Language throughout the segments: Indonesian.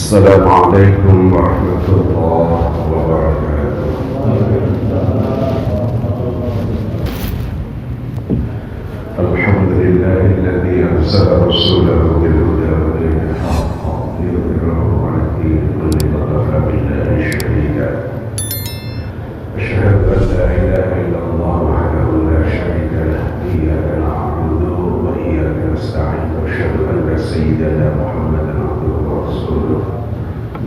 السلام عليكم ورحمة الله وبركاته. الحمد لله الذي أرسل رسوله بالهدى ودين الحق ليظهره على الدين كله وكفى بالله شهيدا. أشهد أن لا إله إلا الله وحده لا شريك له إياك نعبد وإياك نستعين وأشهد أن سيدنا محمدا عبده ورسوله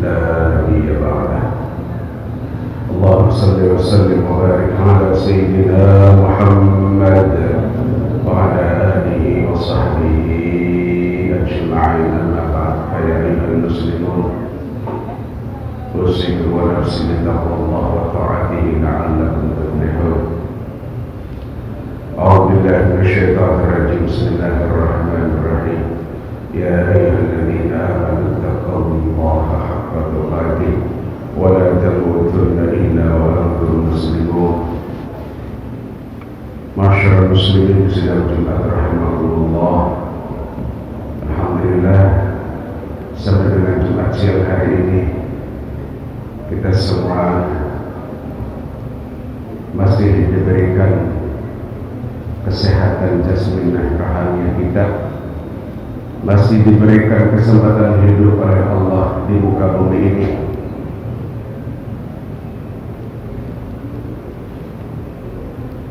لا نبي بعده. اللهم صل وسلم وبارك على سيدنا محمد وعلى آله وصحبه أجمعين. أما بعد فيا أيها المسلمون أوصيكم ونفسي بتقوى الله وطاعته لعلكم تفلحون. أعوذ بالله من الشيطان الرجيم. بسم الله الرحمن الرحيم. يا أيها الذين آمنوا اتقوا الله حق تقاته ولا تموتن إلا وأنتم مسلمون. Masyarakat muslimin sidang Jumat rahimahullah. Alhamdulillah, sampai dengan Jumat siang hari ini kita semua masih diberikan kesehatan jasmani rohani kita, masih diberikan kesempatan hidup oleh Allah di muka bumi ini.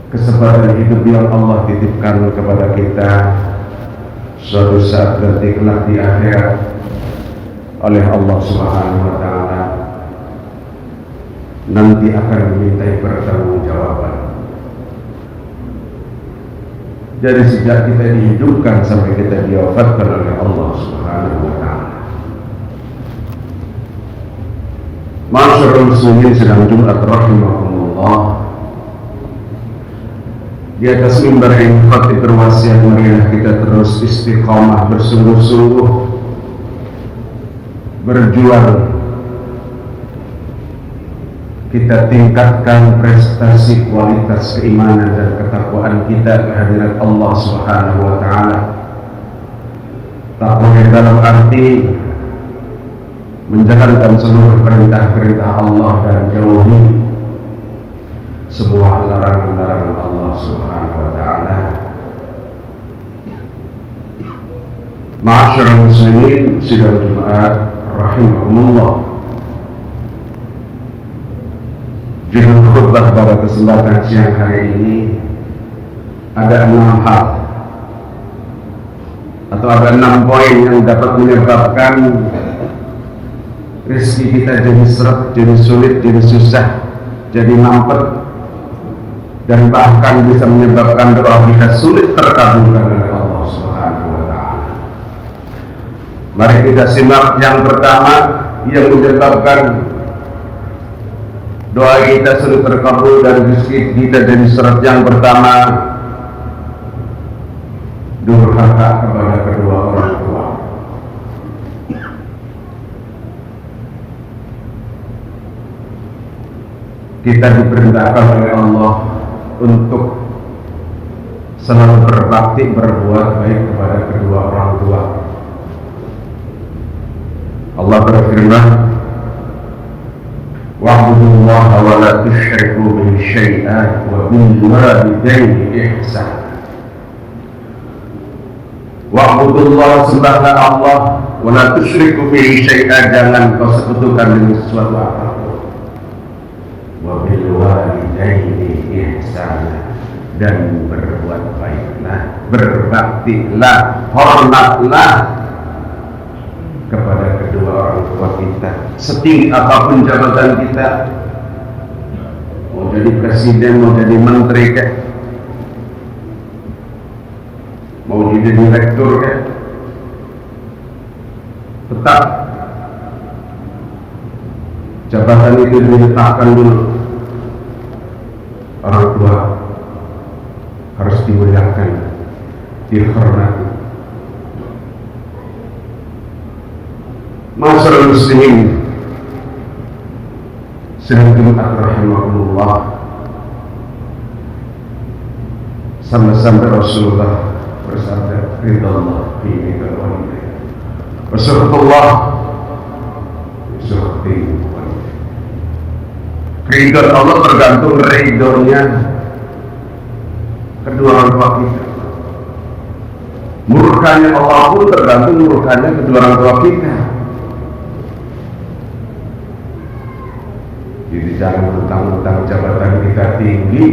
Kesempatan hidup yang Allah titipkan kepada kita suatu saat nanti kelak di akhirat oleh Allah Subhanahu wa Ta'ala nanti akan dimintai pertanggungjawaban. Jadi sejak kita dihidupkan sampai kita diwafatkan oleh Allah Subhanahu wa Ta'ala. Masyarakat muslimin sedang Jumat rahimahumullah. Di atas mimbar yang khotib berwasiat marilah kita terus istiqamah bersungguh-sungguh berjuang. Kita tingkatkan prestasi kualitas keimanan dan ketakwaan kita kehadirat Allah Subhanahu wa Ta'ala. Takwa dalam arti menjalankan seluruh perintah-perintah Allah dan jauhi semua larangan-larangan Allah Subhanahu wa Ta'ala. Ma'asyiral muslimin sidang Jumat rahimahumullah. Judul khutbah pada kesempatan siang hari ini ada 6 hal atau ada 6 poin yang dapat menyebabkan rezeki kita jadi seret, jadi sulit, jadi susah, jadi mampet, dan bahkan bisa menyebabkan doa kita sulit terkabulkan oleh Allah Subhanahu wa Ta'ala. Mari kita simak yang pertama yang menyebabkan doa kita sulit terkabul dan rezeki kita jadi seret. Yang pertama, durhaka kepada kedua orang tua. Kita diperintahkan oleh Allah untuk selalu berbakti, berbuat baik kepada kedua orang tua. Allah berfirman, wa'budullaha wa la tusyriku bihi syai'an wa bil walidayni ihsana. Wa'budullaha, sembahlah Allah, wa la tusyriku bihi syai'an, jangan kau sekutukan dengan sesuatu apapun. Wa bil walidayni ihsana, dan berbuat baiklah, berbaktilah, hormatlah kepada kedua orang tua kita, setinggi apapun jabatan kita, mau jadi presiden, mau jadi menteri kah, mau jadi direktur kah, tetap jabatan itu diletakkan dulu. Orang tua harus dimuliakan, dihormati. Masyarakat muslimin sedang Jumat rahimahullah. Sampai-sampai Rasulullah bersabda, ridha Allah fi ridha walidain. Rasulullah keridhaan Allah tergantung ridhonya kedua orang tua kita. Murkanya Allah pun tergantung murkanya kedua orang tua kita. Jadi jangan mentang-mentang jabatan kita tinggi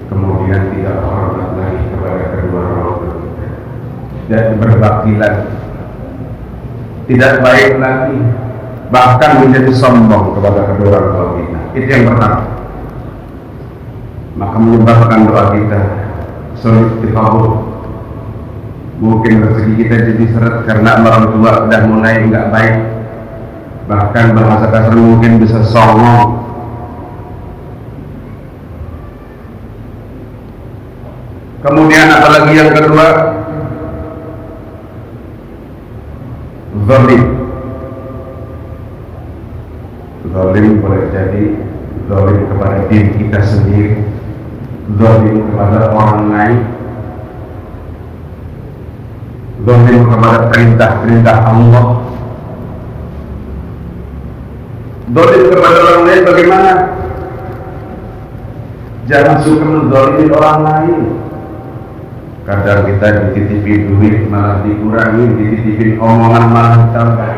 kemudian tidak hormat lagi kepada kedua orang tua kita, dan berbakti lagi, tidak baik lagi, bahkan menjadi sombong kepada kedua orang tua kita. Itu yang pertama. Maka menyebabkan doa kita sulit dikabul. Mungkin rezeki kita jadi seret karena orang tua sudah mulai enggak baik, bahkan bahasa kasar mungkin bisa songong. Kemudian apalagi yang kedua, zalim. Zalim boleh jadi zalim kepada diri kita sendiri, zalim kepada orang lain, zalim kepada perintah-perintah Allah. Zalim kepada orang lain bagaimana? Jangan suka menzalimi orang lain. Kadang kita dititipi duit malah dikurangi, dititipin omongan malah ditambah.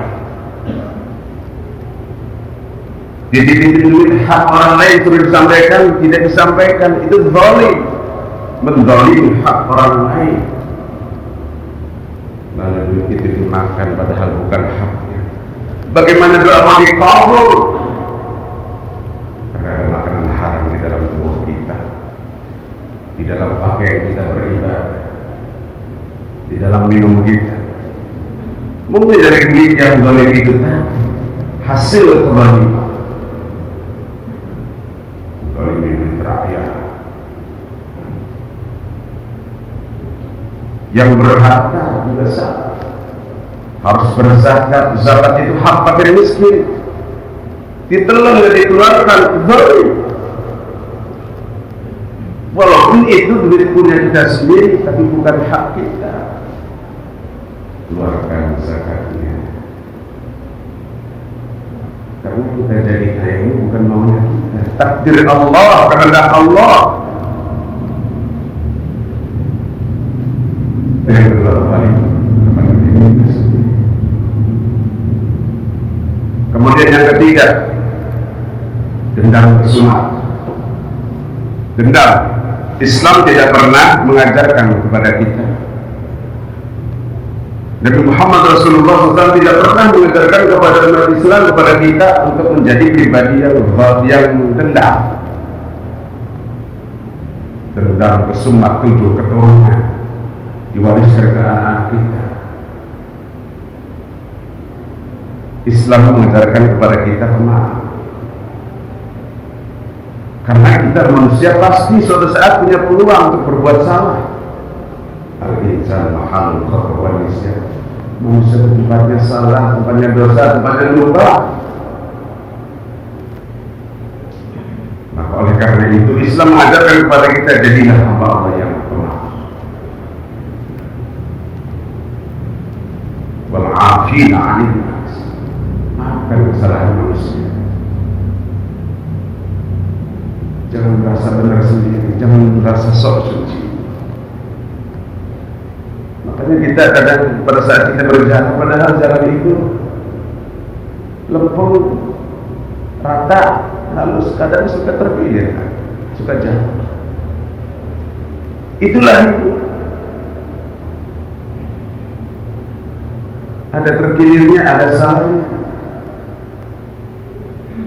Dititipin duit hak orang lain suruh disampaikan, tidak disampaikan, itu zalim, menzalimi hak orang lain. Lalu duit itu dimakan padahal bukan haknya. Bagaimana doa mau dikabul? Karena ada makanan haram di dalam tubuh kita, di dalam pakaian kita beribadah, di dalam minum kita. Mungkin dari duit yang zalim itu hasil kezaliman. Zalimin rakyat yang berharta juga sama, harus berzakat. Zakat itu hak fakir miskin, ditelan dan dikeluarkan, zalim. Walaupun itu duit punya kita sendiri, tapi bukan hak kita, keluarkan zakatnya. Karena kita jadi kaya ini bukan maunya kita, takdir Allah, kehendak Allah. Yang kedua balik kepada diri kita sendiri. Kemudian yang ketiga, dendam kesumat. Dendam, Islam tidak pernah mengajarkan kepada kita. Nabi Muhammad Rasulullah SAW tidak pernah mengajarkan kepada umat Islam, kepada kita untuk menjadi pribadi yang dendam. Dendam kesumat, tujuh keturunan diwariskan ke anak kita. Islam mengajarkan kepada kita pemaaf. Karena kita manusia pasti suatu saat punya peluang untuk berbuat salah. Al-insan mahalul khata wa nisyan. Manusia tempatnya salah, tempatnya dosa, tempatnya lupa. Maka oleh karena itu Islam mengajarkan kepada kita, jadilah hamba Allah yang pemaaf. Wal 'afina 'anil nas. Maafkan kesalahan manusia. Jangan merasa benar sendiri, jangan merasa sok suci. Makanya kita kadang pada saat kita berjalan, padahal jalan itu lempung, rata, halus, kadang suka terpilih, suka jatuh. Itulah itu. Ada terkilirnya, ada salahnya.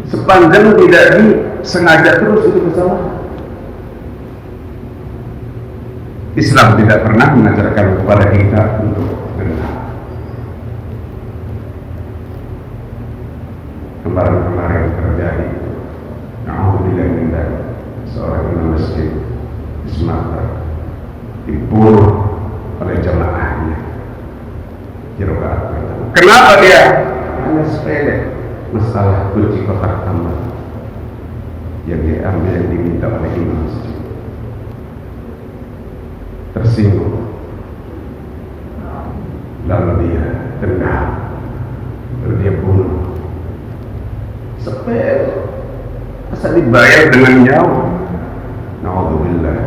Sepanjang tidak disengaja terus itu kesalahan. Islam tidak pernah mengajarkan kepada kita untuk benar. Kemarin terjadi, na'udzubillah min dzalik, seorang imam masjid di Sumatera dibunuh oleh jamaahnya di rakaat pertama. Kenapa dia? Hanya sepele, masalah kunci kotak tambah yang diambil, yang diminta oleh imam masjid. Tersinggung, lalu dia dendam, lalu dia bunuh. Sepele, asal bisa dibayar dengan nyawa. Na'udzubillah.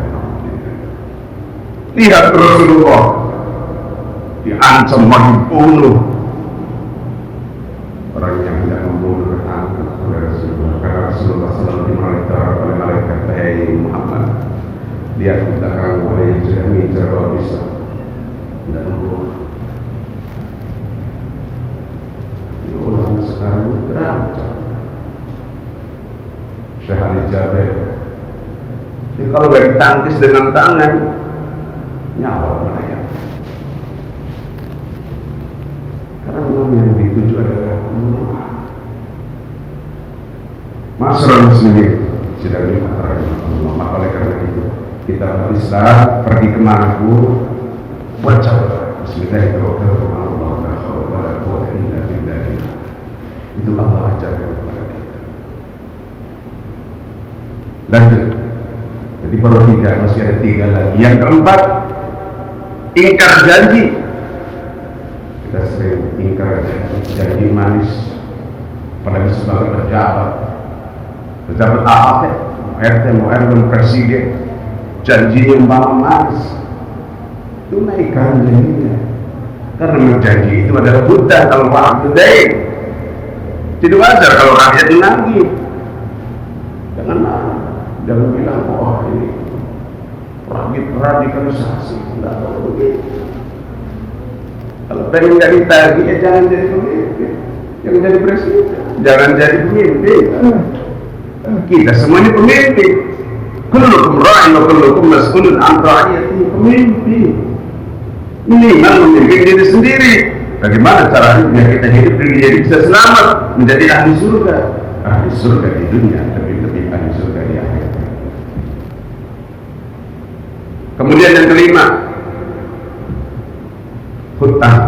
Lihat Rasulullah diancam mau dibunuh. Orang yang tidak membunuh ketangkap oleh Rasulullah, karena Rasulullah selalu dimonitor oleh malaikat. Hei Muhammad, lihat di belakang ada yang sudah mengincar bawa pisau, tidak membunuh. Orang sekarang berancam. Syekh Ali Jabir, jadi kalau gak ditangkis dengan tangan, nyawa melayang. Karena memang yang dituju adalah Allah. Masyarakat muslimin sedang dimakan Allah. Maka oleh karena itu kita Islam pergi kemana pun baca Bismillahirrahmanirrahim. Allah la haula wala quwwata illa billah. Itu Allah ajarkan kepada kita. Lanjut. Jadi baru 3, masih ada 3 lagi. Yang keempat, ingkar janji. Kita sering ingkar janji manis, apalagi sebagai pejabat AAT, RT, RW, presiden, janji yang manis, itu naikkan janjinya. Karena janji itu adalah hutang kalau waktu dain. Tidak wajar kalau rakyat menagih. Jangan bilang, oh ini radikalisasi, tidak tahu begitu. Kalau pengen nggak ditagih, ya jangan jadi pemimpin, jangan jadi presiden, jangan jadi pemimpin. Kita semuanya pemimpin. Kullukum ra'in wa kullukum mas'ulun 'an ra'iyatihi. Pemimpin minimal memimpin diri sendiri. Bagaimana caranya biar kita hidup jadi bisa selamat, menjadi ahli surga di dunia, lebih ahli surga di akhirat. Kemudian yang kelima, hutang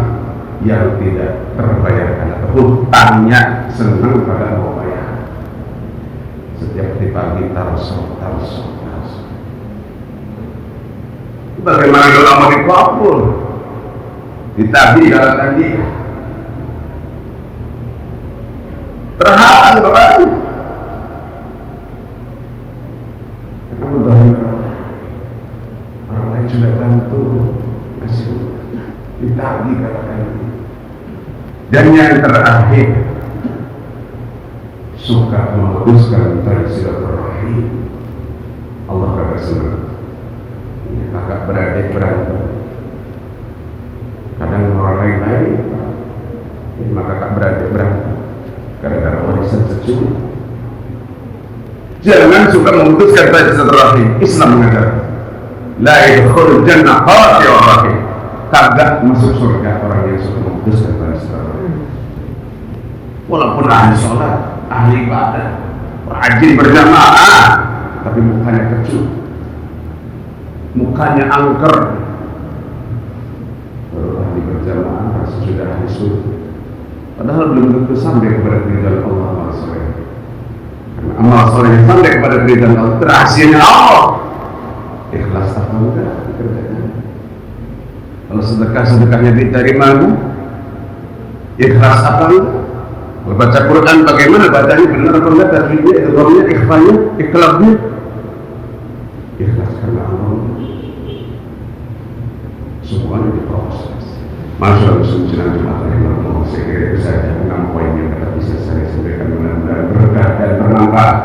yang tidak terbayarkan atau hutangnya senang pada mau bayar. Setiap di pagi tarsok. Bagaimana kalau mau dikabul? Ditagih kalau tadi terhalang doang. Orang lain sudah bantu, masih ditagih kalau tadi. Dan yang terakhir, suka memutuskan tali silaturahim. Allah kagak senang. Kakak beradik berantem. Kadang orang lain, maka kakak beradik berantem gara-gara warisan cucu. Jangan suka memutuskan tali silaturahim. Islam mengatakan, la yadkhulul jannah qati'ur rahim. Kagak masuk surga orang yang suka memutuskan tali silaturahim. Walaupun ahli sholat, ahli ibadah, rajin berjamaah, tapi mukanya kecut, mukanya angker. Baru ahli berjamaah sudah ahli surga, padahal belum tentu sampai kepada keridhaan Allah amal soleh. Karena amal soleh yang sampai kepada keridhaan Allah rahasianya Allah. Ikhlas apa enggak kerjanya? Kalau sedekahnya diterima, ikhlas apa enggak? Baca Quran bagaimana bacanya, benar apa enggak, tajwidnya, idghamnya, ikhfanya, iqlabnya. Ikhlas karena Allah. Semuanya diproses. Masyaallah muslimin jemaah yang Allah, saya kira itu saja 6 poin yang bisa saya sampaikan. Mudah-mudahan berkah dan bermanfaat.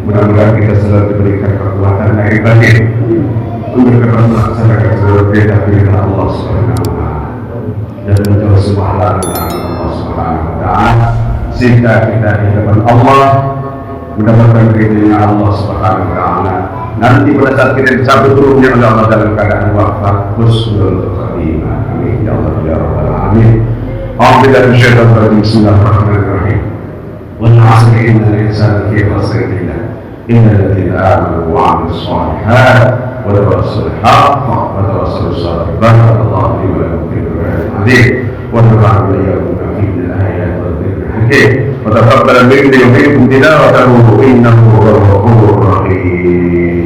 Mudah-mudahan kita selalu diberikan kekuatan dari batin untuk melaksanakan seluruh perintah Allah Subhanahu wa Ta'ala dan menjauhi semua larangan Allah Subhanahu wa Ta'ala, sehingga kita di hadapan Allah mendapatkan ridhonya Allah Subhanahu wa Ta'ala. Nanti pada saat kita dicabut ruhnya oleh Allah dalam keadaan wafat, husnul khatimah. Amin ya Allah ya rabbal alamin. A'udzu billahi rajim. Bismillahirrahmanirrahim. Wal 'asri innal insana lafi khusr illal ladzina amanu wa 'amilus shalihat wa tawassaw bil haqq wa tawassaw bis sabr. Barakallahu li wa lakum fil Qur'anil 'azim wa nafa'ana iyyakum min al-ayati wa dhikril hakim. Wa taqabbal minni wa minkum tilawatahu innahu huwal ghafurur rahim.